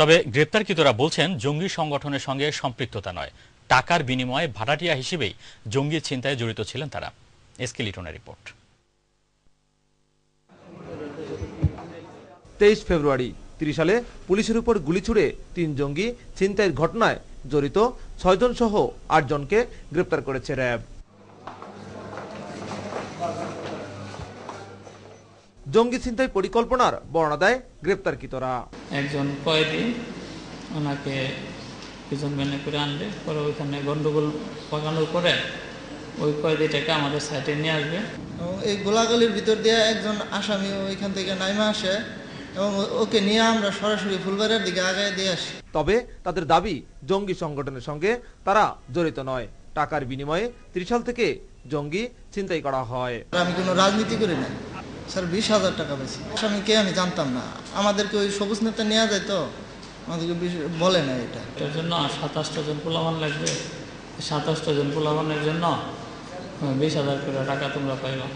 তবে গ্রেপ্তারকৃতরা বলছেন জঙ্গি সংগঠনের সঙ্গে সম্পৃক্ততা নয়, টাকার বিনিময়ে ভাড়াটিয়া হিসেবেই জঙ্গি ছিনতাইয়ে জড়িত ছিলেন তারা। এসকে লিটনের রিপোর্ট। 23 ফেব্রুয়ারি 30 সালে পুলিশের উপর গুলি ছুড়ে 3 জঙ্গি ছিনতাইয়ের ঘটনায় জড়িত 6 জন সহ 8 জনকে গ্রেপ্তার করেছে র্যাব। জঙ্গি ছিনতাই পরিকল্পনার বর্ণনা দেয় গ্রেপ্তারকৃতরা। একজন কয়েদি ওনাকে পিছন ভ্যানে করে আনবে, পরে ওইখানে গন্ডগোল পাকানোর পরে ওই কয়েদিটাকে আমাদের সাইটে নিয়ে আসবে। এই গোলাগুলির ভিতর দিয়ে একজন আসামি ওইখান থেকে নাইমা আসে এবং ওকে নিয়ে আমরা সরাসরি ফুলবাড়ির দিকে আগায় দিয়ে আসি। তবে তাদের দাবি জঙ্গি সংগঠনের সঙ্গে তারা জড়িত নয়, টাকার বিনিময়ে 30 সাল থেকে জঙ্গি ছিনতাই করা হয়। আমি কোনো রাজনীতি করি না স্যার, 20,000 টাকা পেয়েছি। আসামিকে আমি জানতাম না, আমাদেরকে ওই সবুজ নেতা নেওয়া যায় তো আমাদেরকে বলে না। এটার জন্য 27টা জন পোলাপান লাগবে, 27টা জন পোলাপানের জন্য 20,000 করে টাকা তোমরা পাইবা।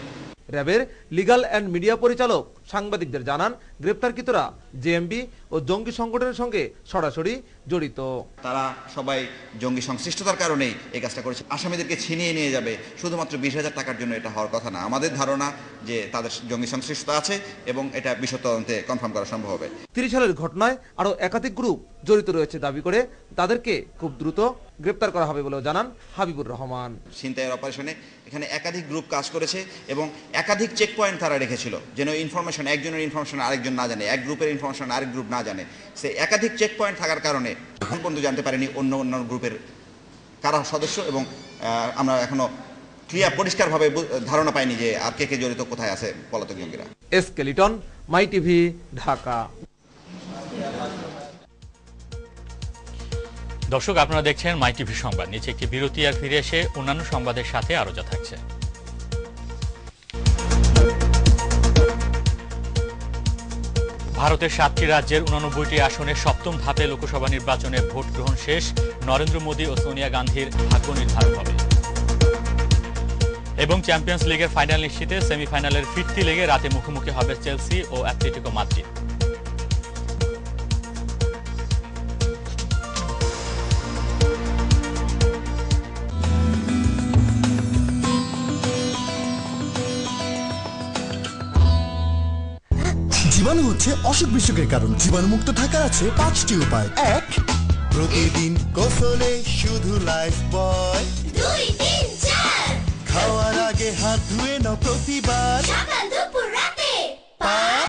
র্যাবের লিগ্যাল অ্যান্ড মিডিয়া পরিচালক সাংবাদিকদের জানান, গ্রেপ্তারকৃতরা জেএমবি ও জঙ্গি সংগঠনের সঙ্গে সরাসরি জড়িত। তারা সবাই জঙ্গি সংশ্লিষ্টতার কারণেই এই কাজটা করেছে। আসামিদেরকে ছিনিয়ে নিয়ে যাবে শুধুমাত্র 20,000 টাকার জন্য, এটা হওয়ার কথা না। আমাদের ধারণা যে তাদের জঙ্গি সংশ্লিষ্টতা আছে এবং এটা বিশদ তদন্তে কনফার্ম করা সম্ভব হবে। 30 সালের ঘটনায় আরও একাধিক গ্রুপ জড়িত রয়েছে দাবি করে তাদেরকে খুব দ্রুত গ্রেপ্তার করা হবে বলেও জানান হাবিবুর রহমান। ছিনতাইয়ের অপারেশনে এখানে একাধিক গ্রুপ কাজ করেছে এবং একাধিক চেক পয়েন্ট তারা রেখেছিল, যেন ইনফরমেশন একজনের ইনফরমেশন আরেকজন না জানে, এক গ্রুপের ইনফরমেশন আরেক গ্রুপ না জানে। সে একাধিক চেক পয়েন্ট থাকার কারণে এখন পর্যন্ত জানতে পারেনি অন্য অন্য গ্রুপের কারা সদস্য, এবং আমরা এখনো ক্লিয়ার পরিষ্কারভাবে ধারণা পাইনি যে আর কে কে জড়িত, কোথায় আছে পলাতক জঙ্গিরা। এসকে লিটন, মাই টিভি, ঢাকা। দর্শক, আপনারা দেখছেন মাই টিভি সংবাদ। নিচে একটি বিরতি, আর ফিরে এসে অন্যান্য সংবাদের সাথে আরো যা থাকছে। ভারতের 7টি রাজ্যের 89টি আসনে সপ্তম ধাপে লোকসভা নির্বাচনে ভোট গ্রহণ শেষ। নরেন্দ্র মোদী ও সোনিয়া গান্ধীর ভাগ্য নির্ধারণ হবে। এবং চ্যাম্পিয়ন্স লিগের ফাইনাল নিশ্চিতে, সেমিফাইনালের ফিরতি লেগে রাতে মুখোমুখি হবে চেলসি ও অ্যাটলেটিকো মাদ্রিদ। জীবাণু হচ্ছে অসুখ বিসুখের কারণ। জীবাণুমুক্ত থাকার আছে 5টি উপায়। 1. প্রতিদিন গোসলে শুধু লাইফবয়। 2, 3, 4 খাওয়ার আগে হাত ধুয়ে নাও প্রতিবার। সকাল দুপুর রাতে